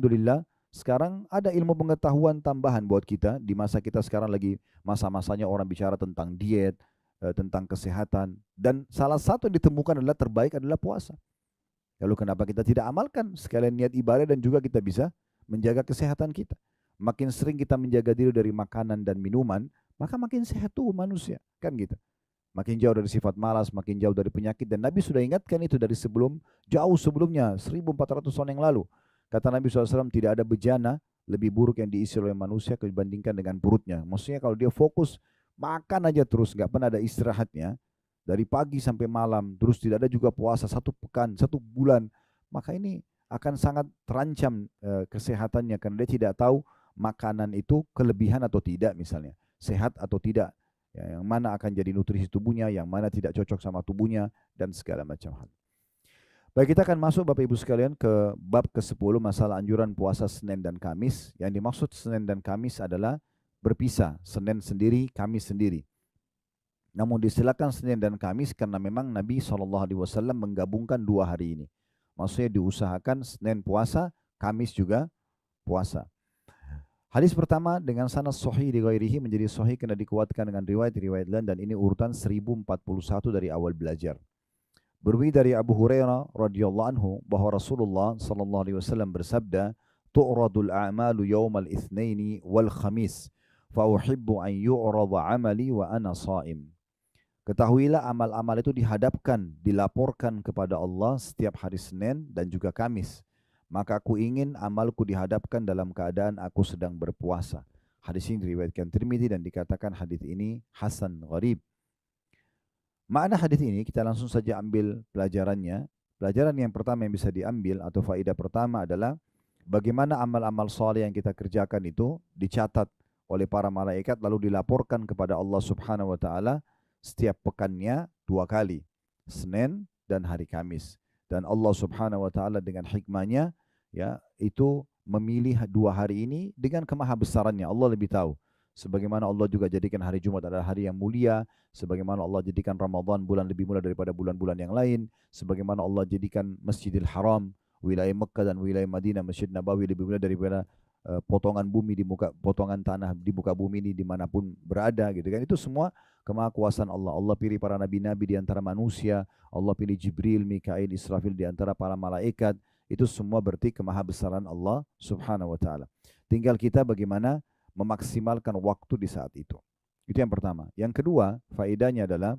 Alhamdulillah, sekarang ada ilmu pengetahuan tambahan buat kita di masa kita sekarang lagi masa-masanya orang bicara tentang diet, tentang kesehatan, dan salah satu yang ditemukan adalah terbaik adalah puasa. Lalu kenapa kita tidak amalkan sekalian niat ibadah dan juga kita bisa menjaga kesehatan kita. Makin sering kita menjaga diri dari makanan dan minuman, maka makin sehat tuh manusia, kan gitu. Makin jauh dari sifat malas, makin jauh dari penyakit. Dan Nabi sudah ingatkan itu dari jauh sebelumnya, 1400 tahun yang lalu. Kata Nabi SAW, tidak ada bejana lebih buruk yang diisi oleh manusia dibandingkan dengan perutnya. Maksudnya kalau dia fokus, makan aja terus, nggak pernah ada istirahatnya, dari pagi sampai malam, terus tidak ada juga puasa 1 pekan, 1 bulan, maka ini akan sangat terancam kesehatannya, karena dia tidak tahu makanan itu kelebihan atau tidak misalnya, sehat atau tidak. Ya, yang mana akan jadi nutrisi tubuhnya, yang mana tidak cocok sama tubuhnya, dan segala macam hal. Baik, kita akan masuk Bapak Ibu sekalian ke bab ke-10, masalah anjuran puasa Senin dan Kamis. Yang dimaksud Senin dan Kamis adalah berpisah, Senin sendiri, Kamis sendiri. Namun disilakan Senin dan Kamis karena memang Nabi SAW menggabungkan 2 hari ini. Maksudnya diusahakan Senin puasa, Kamis juga puasa. Hadis pertama dengan sanad sahih di ghairihi menjadi sahih karena dikuatkan dengan riwayat-riwayat lain, dan ini urutan 1041 dari awal belajar. Berwi dari Abu Hurairah radhiyallahu anhu bahwa Rasulullah sallallahu alaihi wasallam bersabda, "Tu'radul a'malu yaumal itsnaini wal khamis, fa uhibbu an yu'rada 'amali wa ana sha'im." Ketahuilah amal-amal itu dihadapkan, dilaporkan kepada Allah setiap hari Senin dan juga Kamis. Maka aku ingin amalku dihadapkan dalam keadaan aku sedang berpuasa. Hadis ini diriwayatkan Tirmidzi dan dikatakan hadis ini hasan gharib. Makna hadis ini kita langsung saja ambil pelajarannya. Pelajaran yang pertama yang bisa diambil atau faedah pertama adalah bagaimana amal-amal soleh yang kita kerjakan itu dicatat oleh para malaikat lalu dilaporkan kepada Allah Subhanahu wa taala setiap pekannya 2 kali, Senin dan hari Kamis. Dan Allah Subhanahu wa taala dengan hikmahnya ya itu memilih 2 hari ini dengan kemahabesarannya. Allah lebih tahu. Sebagaimana Allah juga jadikan hari Jumat adalah hari yang mulia, sebagaimana Allah jadikan Ramadan bulan lebih mulia daripada bulan-bulan yang lain, sebagaimana Allah jadikan Masjidil Haram, wilayah Mekah dan wilayah Madinah, Masjid Nabawi lebih mulia daripada potongan bumi di muka potongan tanah di muka bumi ini dimanapun berada gitu kan. Itu semua kemahakuasaan Allah. Allah pilih para nabi-nabi di antara manusia, Allah pilih Jibril, Mikail, Israfil di antara para malaikat. Itu semua berarti kemahabesaran Allah Subhanahu wa taala. Tinggal kita bagaimana memaksimalkan waktu di saat itu. Itu yang pertama. Yang kedua, faedahnya adalah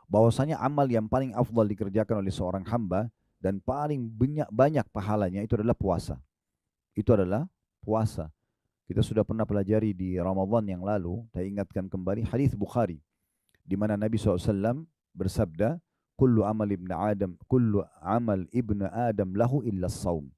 bahwasanya amal yang paling afdal dikerjakan oleh seorang hamba dan paling banyak pahalanya itu adalah puasa. Itu adalah puasa. Kita sudah pernah pelajari di Ramadan yang lalu, saya ingatkan kembali hadis Bukhari di mana Nabi SAW bersabda, kullu amal ibnu Adam lahu illa saum."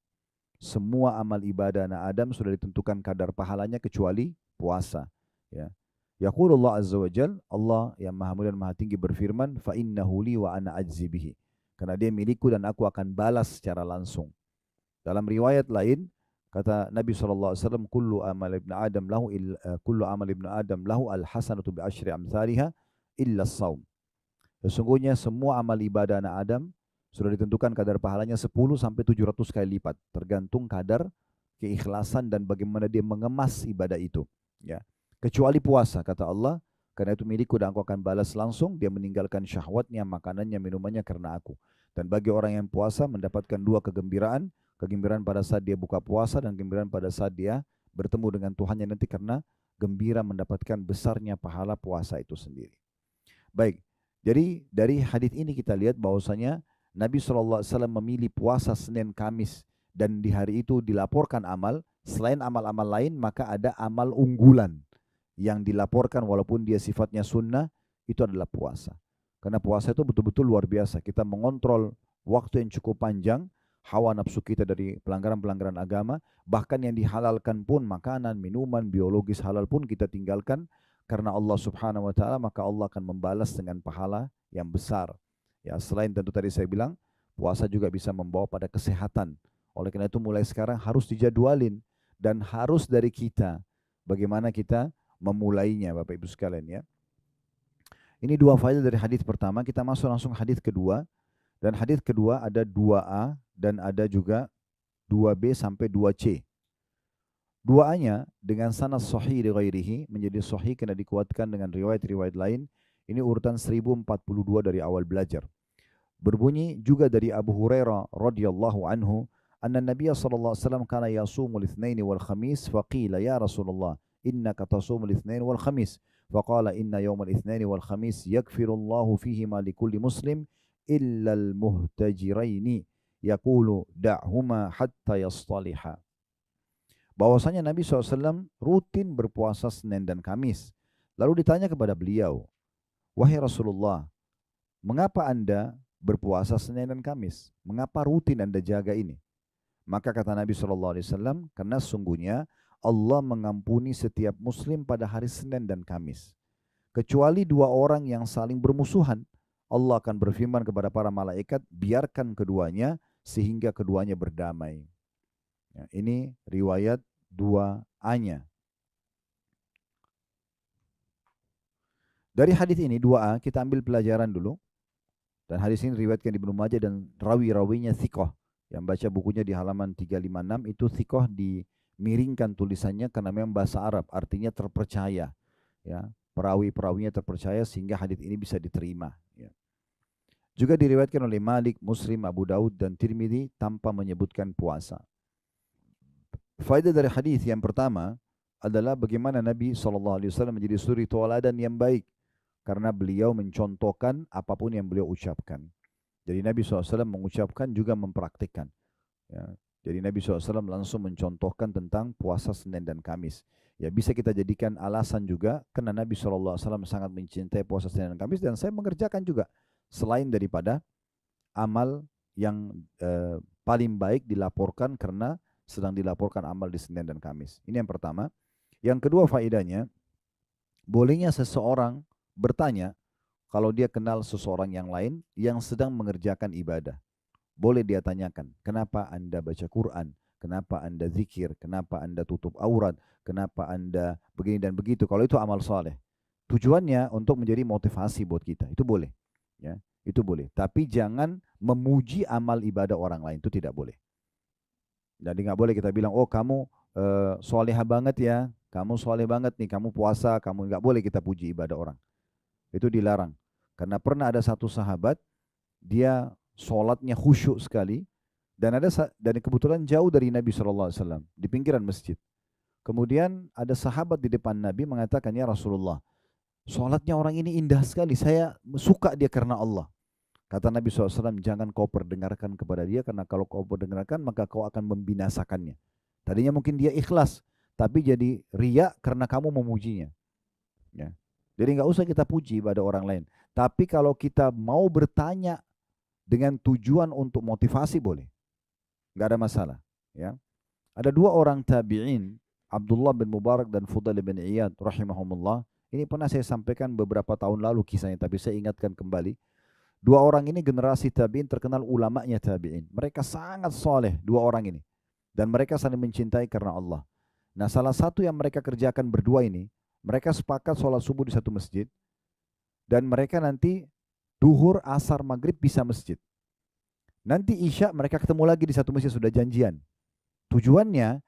Semua amal ibadah anak Adam sudah ditentukan kadar pahalanya kecuali puasa. Ya. Yaqulullah Azza wa Jal, Allah yang Maha Mulia dan Maha Tinggi berfirman, "Fa innahu li wa ana ajzi bihi." Karena dia milikku dan aku akan balas secara langsung. Dalam riwayat lain, kata Nabi SAW, kullu amal ibn Adam lahu al-hasanatu bi asyri amthaliha illa saum. Sesungguhnya semua amal ibadah anak Adam sudah ditentukan kadar pahalanya 10 sampai 700 kali lipat, tergantung kadar keikhlasan dan bagaimana dia mengemas ibadah itu. Ya. Kecuali puasa, kata Allah, karena itu milikku dan aku akan balas langsung, dia meninggalkan syahwatnya, makanannya, minumannya karena aku. Dan bagi orang yang puasa mendapatkan 2 kegembiraan, kegembiraan pada saat dia buka puasa dan kegembiraan pada saat dia bertemu dengan Tuhannya nanti karena gembira mendapatkan besarnya pahala puasa itu sendiri. Baik, jadi dari hadis ini kita lihat bahwasanya Nabi SAW memilih puasa Senin Kamis dan di hari itu dilaporkan amal, selain amal-amal lain maka ada amal unggulan yang dilaporkan walaupun dia sifatnya sunnah, itu adalah puasa. Karena puasa itu betul-betul luar biasa, kita mengontrol waktu yang cukup panjang, hawa nafsu kita dari pelanggaran-pelanggaran agama, bahkan yang dihalalkan pun makanan, minuman, biologis halal pun kita tinggalkan karena Allah Subhanahu wa taala, maka Allah akan membalas dengan pahala yang besar. Ya, selain tentu tadi saya bilang, puasa juga bisa membawa pada kesehatan. Oleh karena itu mulai sekarang harus dijadwalin dan harus dari kita. Bagaimana kita memulainya Bapak Ibu sekalian ya. Ini 2 faedah dari hadis pertama, kita masuk langsung hadis kedua. Dan hadis kedua ada 2a dan ada juga 2B sampai 2C. 2A-nya dengan sanad sahih li ghairihi, menjadi sahih karena dikuatkan dengan riwayat-riwayat lain. Ini urutan 1042 dari awal belajar. Berbunyi juga dari Abu Hurairah radhiyallahu anhu, anna Nabiy sallallahu alaihi wasallam kana yasumul itsnain wal khamis, faqila ya Rasulullah innaka tasumul itsnain wal khamis, faqala inna yawmal itsnain wal khamis yaghfirullahu fihima likulli muslim illa al muhtajiraini yaqulu da'huma hatta yastaliha. Bahwasanya Nabi SAW rutin berpuasa Senin dan Kamis. Lalu ditanya kepada beliau, wahai Rasulullah, mengapa Anda berpuasa Senin dan Kamis? Mengapa rutin Anda jaga ini? Maka kata Nabi SAW, karena sungguhnya Allah mengampuni setiap muslim pada hari Senin dan Kamis. Kecuali dua orang yang saling bermusuhan, Allah akan berfirman kepada para malaikat, biarkan keduanya sehingga keduanya berdamai. Ya, ini riwayat 2A-nya. Dari hadis ini 2A kita ambil pelajaran dulu. Dan hadis ini riwayatkan Ibnu Majah dan rawi-rawinya thiqah. Yang baca bukunya di halaman 356 itu thiqah dimiringkan tulisannya karena memang bahasa Arab, artinya terpercaya. Ya, perawi-perawinya terpercaya sehingga hadis ini bisa diterima. Ya. Juga diriwayatkan oleh Malik, Muslim, Abu Daud dan Tirmidzi tanpa menyebutkan puasa. Faedah dari hadis yang pertama adalah bagaimana Nabi SAW menjadi suri tauladan yang baik karena beliau mencontohkan apapun yang beliau ucapkan. Jadi Nabi SAW mengucapkan juga mempraktikkan. Ya. Jadi Nabi SAW langsung mencontohkan tentang puasa Senin dan Kamis. Ya, bisa kita jadikan alasan juga karena Nabi SAW sangat mencintai puasa Senin dan Kamis dan saya mengerjakan juga selain daripada amal yang paling baik dilaporkan karena sedang dilaporkan amal di Senin dan Kamis. Ini yang pertama. Yang kedua faedahnya, bolehnya seseorang bertanya kalau dia kenal seseorang yang lain yang sedang mengerjakan ibadah. Boleh dia tanyakan, kenapa Anda baca Quran? Kenapa Anda zikir? Kenapa Anda tutup aurat? Kenapa Anda begini dan begitu? Kalau itu amal soleh. Tujuannya untuk menjadi motivasi buat kita. Itu boleh. Ya, itu boleh. Tapi jangan memuji amal ibadah orang lain. Itu tidak boleh. Jadi nggak boleh kita bilang, oh kamu soleha banget ya, kamu soleh banget nih, kamu puasa, kamu nggak boleh kita puji ibadah orang. Itu dilarang. Karena pernah ada satu sahabat, dia sholatnya khusyuk sekali, dan kebetulan jauh dari Nabi SAW, di pinggiran masjid. Kemudian ada sahabat di depan Nabi mengatakan, ya Rasulullah, sholatnya orang ini indah sekali, saya suka dia karena Allah. Kata Nabi SAW, jangan kau perdengarkan kepada dia, karena kalau kau perdengarkan, maka kau akan membinasakannya. Tadinya mungkin dia ikhlas, tapi jadi riya karena kamu memujinya. Ya. Jadi nggak usah kita puji pada orang lain. Tapi kalau kita mau bertanya dengan tujuan untuk motivasi, boleh. Nggak ada masalah. Ya. Ada dua orang tabi'in, Abdullah bin Mubarak dan Fudail bin Iyad, rahimahumullah. Ini pernah saya sampaikan beberapa tahun lalu kisahnya, tapi saya ingatkan kembali. Dua orang ini generasi tabi'in terkenal ulamanya tabi'in. Mereka sangat soleh, dua orang ini. Dan mereka saling mencintai karena Allah. Nah, salah satu yang mereka kerjakan berdua ini, mereka sepakat sholat subuh di satu masjid. Dan mereka nanti duhur, asar, maghrib bisa masjid. Nanti isya mereka ketemu lagi di satu masjid, sudah janjian. Tujuannya,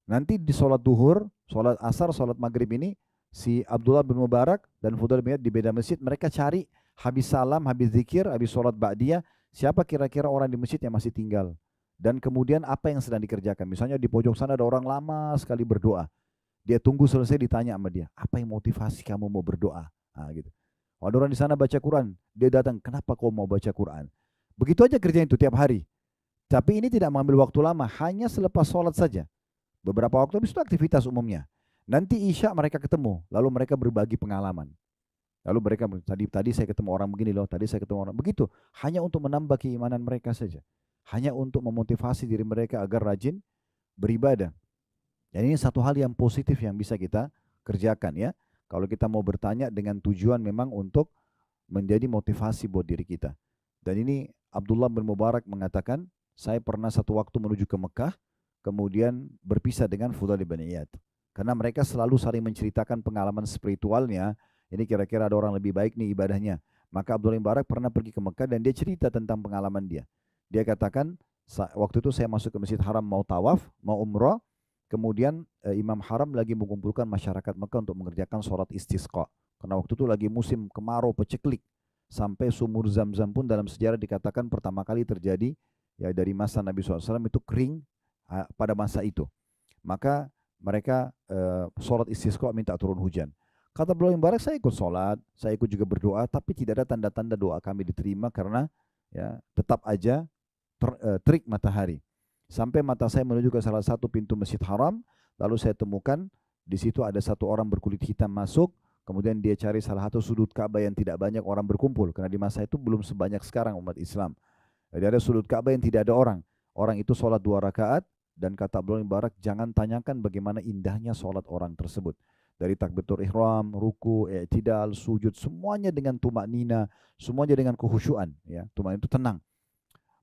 nanti di sholat duhur, sholat asar, sholat maghrib ini, si Abdullah bin Mubarak dan Fudail bin Iyad di beda masjid, mereka cari habis salam, habis zikir, habis sholat ba'diyah, siapa kira-kira orang di masjid yang masih tinggal. Dan kemudian apa yang sedang dikerjakan. Misalnya di pojok sana ada orang lama sekali berdoa. Dia tunggu selesai, ditanya sama dia, apa yang motivasi kamu mau berdoa? Nah, gitu. Ada orang di sana baca Quran, dia datang, kenapa kau mau baca Quran? Begitu aja kerjaan itu tiap hari. Tapi ini tidak mengambil waktu lama, hanya selepas sholat saja. Beberapa waktu habis itu aktivitas umumnya. Nanti isya mereka ketemu, lalu mereka berbagi pengalaman. Lalu mereka, tadi saya ketemu orang begini loh, tadi saya ketemu orang begitu. Hanya untuk menambah keimanan mereka saja. Hanya untuk memotivasi diri mereka agar rajin beribadah. Dan ini satu hal yang positif yang bisa kita kerjakan ya. Kalau kita mau bertanya dengan tujuan memang untuk menjadi motivasi buat diri kita. Dan ini Abdullah bin Mubarak mengatakan, saya pernah satu waktu menuju ke Mekah, kemudian berpisah dengan Fudail bin Iyad. Karena mereka selalu saling menceritakan pengalaman spiritualnya. Ini kira-kira ada orang lebih baik nih ibadahnya. Maka Abdullah bin Mubarak pernah pergi ke Mekah dan dia cerita tentang pengalaman dia. Dia katakan, Waktu itu saya masuk ke Masjid Haram mau tawaf, mau umrah, kemudian Imam Haram lagi mengumpulkan masyarakat Mekah untuk mengerjakan sholat istisqa. Karena waktu itu lagi musim kemarau peceklik. Sampai sumur Zam-Zam pun dalam sejarah dikatakan pertama kali terjadi ya dari masa Nabi SAW itu kering pada masa itu. Maka mereka sholat istisqa minta turun hujan. Kata Abdullah bin Mubarak, saya ikut sholat, saya ikut juga berdoa, tapi tidak ada tanda-tanda doa kami diterima karena ya tetap aja terik matahari. Sampai mata saya menuju ke salah satu pintu Masjid Haram, lalu saya temukan di situ ada satu orang berkulit hitam masuk, kemudian dia cari salah satu sudut Ka'bah yang tidak banyak orang berkumpul, karena di masa itu belum sebanyak sekarang umat Islam. Jadi ada sudut Ka'bah yang tidak ada orang. Orang itu sholat 2 rakaat, dan kata Abdullah bin Mubarak, jangan tanyakan bagaimana indahnya sholat orang tersebut. Dari takbiratul ihram, ruku, i'tidal, sujud, semuanya dengan tumaknina, semuanya dengan kekhusyuan. Ya, tumaknina itu tenang.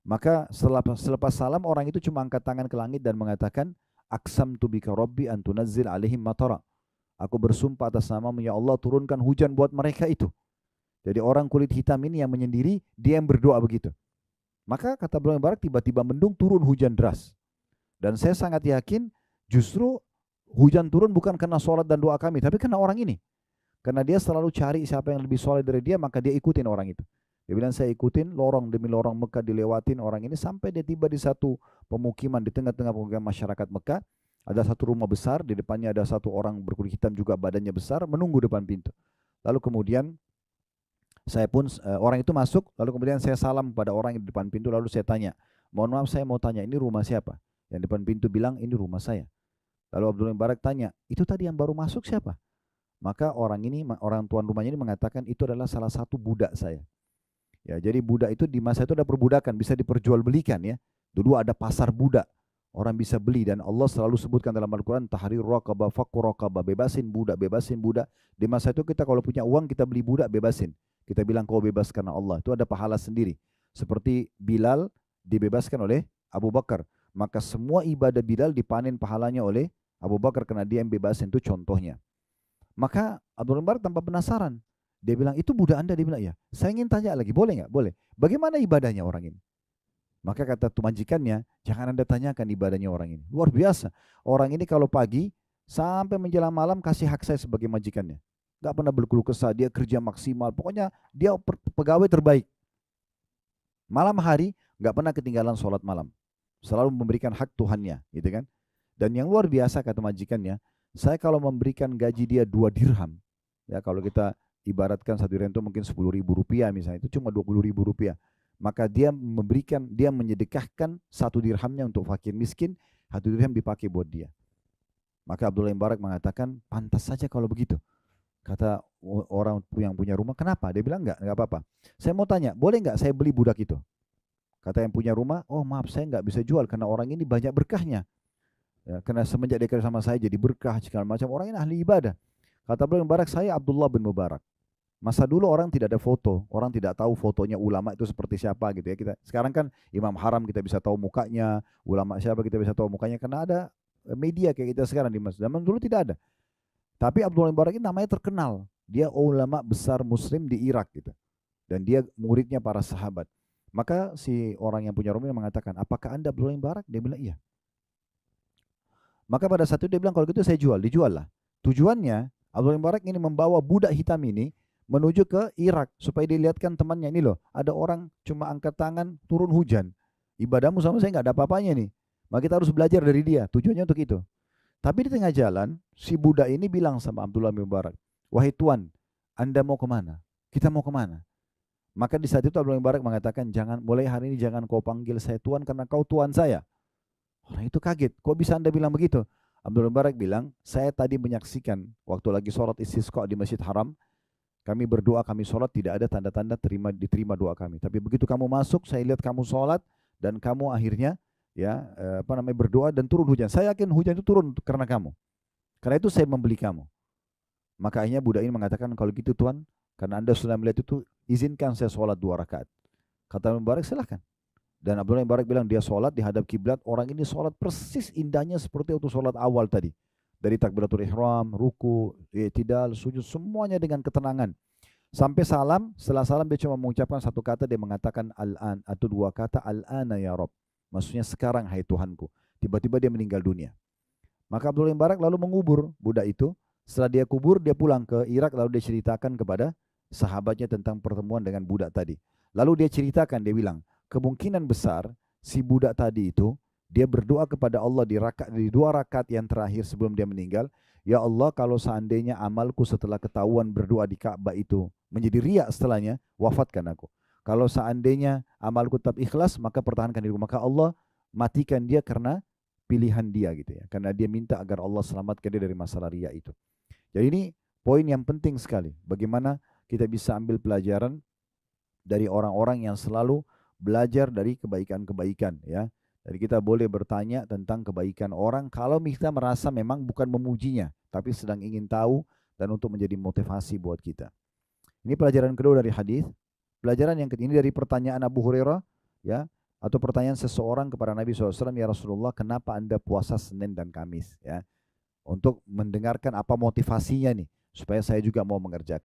Maka selepas salam orang itu cuma angkat tangan ke langit dan mengatakan, aqsamtu bika rabbi an tunazzil alaihim matara. Aku bersumpah atas namamu ya Allah, turunkan hujan buat mereka itu. Jadi orang kulit hitam ini yang menyendiri, dia yang berdoa begitu. Maka kata Abdullah bin Mubarak, tiba-tiba mendung, turun hujan deras. Dan saya sangat yakin justru hujan turun bukan karena sholat dan doa kami, tapi karena orang ini. Karena dia selalu cari siapa yang lebih soleh dari dia, maka dia ikutin orang itu. Dia bilang, saya ikutin lorong demi lorong Mekah dilewatin orang ini sampai dia tiba di satu pemukiman, di tengah-tengah pemukiman masyarakat Mekah. Ada satu rumah besar, di depannya ada satu orang berkulit hitam juga badannya besar, menunggu depan pintu. Lalu kemudian saya pun, orang itu masuk, lalu kemudian saya salam pada orang yang di depan pintu, lalu saya tanya, mohon maaf saya mau tanya, ini rumah siapa? Yang depan pintu bilang, ini rumah saya. Lalu Abdullah bin Mubarak tanya, itu tadi yang baru masuk siapa? Maka orang tuan rumahnya ini mengatakan, itu adalah salah satu budak saya. Ya, jadi budak itu di masa itu ada perbudakan, bisa diperjualbelikan ya. Dulu ada pasar budak, orang bisa beli, dan Allah selalu sebutkan dalam Al-Quran, tahrir raqabah, fakku raqabah, bebasin budak, bebasin budak. Di masa itu kita kalau punya uang kita beli budak, bebasin. Kita bilang kau bebas karena Allah, itu ada pahala sendiri. Seperti Bilal dibebaskan oleh Abu Bakar, maka semua ibadah Bilal dipanen pahalanya oleh Abu Bakar karena dia yang bebasin, itu contohnya. Maka Abdul Mubarak tanpa penasaran, dia bilang, itu budak Anda? Dia bilang, ya. Saya ingin tanya lagi, boleh nggak? Boleh. Bagaimana ibadahnya orang ini? Maka kata majikannya, jangan Anda tanyakan ibadahnya orang ini. Luar biasa. Orang ini kalau pagi sampai menjelang malam kasih hak saya sebagai majikannya. Nggak pernah berkeluh kesah, dia kerja maksimal. Pokoknya dia pegawai terbaik. Malam hari nggak pernah ketinggalan sholat malam. Selalu memberikan hak Tuhannya, gitu kan? Dan yang luar biasa kata majikannya, saya kalau memberikan gaji dia 2 dirham, ya kalau kita ibaratkan 1 dirham itu mungkin 10.000 rupiah misalnya, itu cuma 20.000 rupiah. Maka dia menyedekahkan 1 dirhamnya untuk fakir miskin, 1 dirham dipakai buat dia. Maka Abdullah bin Mubarak mengatakan, pantas saja kalau begitu. Kata orang yang punya rumah, kenapa? Dia bilang, enggak apa-apa. Saya mau tanya, boleh enggak saya beli budak itu? Kata yang punya rumah, oh maaf saya enggak bisa jual karena orang ini banyak berkahnya. Ya, karena semenjak dia kerja sama saya jadi berkah segala macam, orang ini ahli ibadah. Kata Abdullah bin Mubarak, saya Abdullah bin Mubarak. Masa dulu orang tidak ada foto, orang tidak tahu fotonya ulama itu seperti siapa gitu ya. Sekarang kan Imam Haram kita bisa tahu mukanya, ulama siapa kita bisa tahu mukanya karena ada media kayak kita sekarang di masjid. Zaman dulu tidak ada. Tapi Abdullah bin Mubarak ini namanya terkenal. Dia ulama besar Muslim di Irak gitu. Dan dia muridnya para sahabat. Maka si orang yang punya rumah mengatakan, apakah Anda Abdullah bin Mubarak? Dia bilang iya. Maka pada saat itu dia bilang, kalau gitu saya jual, dijual lah. Tujuannya Abdullah bin Mubarak ini membawa budak hitam ini menuju ke Irak supaya dilihatkan temannya, ini loh, ada orang cuma angkat tangan turun hujan. Ibadahmu sama saya nggak ada apa-apanya nih. Maka kita harus belajar dari dia. Tujuannya untuk itu. Tapi di tengah jalan si budak ini bilang sama Abdullah bin Mubarak, wahai Tuan, Anda mau kemana? Kita mau kemana? Maka di saat itu Abdullah bin Mubarak mengatakan, jangan, mulai hari ini jangan kau panggil saya Tuan karena kau Tuan saya. Orang itu kaget, kok bisa Anda bilang begitu? Abdullah bin Mubarak bilang, saya tadi menyaksikan waktu lagi sholat istisqa di Masjid Haram, kami berdoa, kami sholat, tidak ada tanda-tanda diterima doa kami. Tapi begitu kamu masuk, saya lihat kamu sholat dan kamu akhirnya berdoa dan turun hujan. Saya yakin hujan itu turun karena kamu. Karena itu saya membeli kamu. Maka akhirnya budak ini mengatakan, kalau gitu Tuan, karena Anda sudah melihat itu, izinkan saya sholat 2 rakaat. Kata Mubarak, silahkan. Dan Abdullah bin Mubarak bilang dia sholat di hadap kiblat. Orang ini sholat persis indahnya seperti waktu sholat awal tadi. Dari takbiratul ihram, ruku, i'tidal, sujud, semuanya dengan ketenangan. Sampai salam, setelah salam dia cuma mengucapkan 1 kata, dia mengatakan al-an, atau 2 kata, al-ana ya Rabb. Maksudnya sekarang hai Tuhanku. Tiba-tiba dia meninggal dunia. Maka Abdullah bin Barak lalu mengubur budak itu. Setelah dia kubur, dia pulang ke Irak lalu dia ceritakan kepada sahabatnya tentang pertemuan dengan budak tadi. Lalu dia ceritakan, dia bilang, kemungkinan besar si budak tadi itu dia berdoa kepada Allah di 2 rakaat yang terakhir sebelum dia meninggal, ya Allah, kalau seandainya amalku setelah ketahuan berdoa di Ka'bah itu menjadi riak setelahnya, wafatkan aku. Kalau seandainya amalku tetap ikhlas, maka pertahankan diriku. Maka Allah matikan dia karena pilihan dia gitu ya. Karena dia minta agar Allah selamatkan dia dari masalah riak itu. Jadi ini poin yang penting sekali. Bagaimana kita bisa ambil pelajaran dari orang-orang yang selalu belajar dari kebaikan-kebaikan ya. Jadi kita boleh bertanya tentang kebaikan orang kalau kita merasa memang bukan memujinya, tapi sedang ingin tahu dan untuk menjadi motivasi buat kita. Ini pelajaran kedua dari hadis. Pelajaran yang ketiga ini dari pertanyaan Abu Hurairah ya, atau pertanyaan seseorang kepada Nabi SAW, ya Rasulullah, kenapa Anda puasa Senin dan Kamis ya? Untuk mendengarkan apa motivasinya nih, supaya saya juga mau mengerjakan.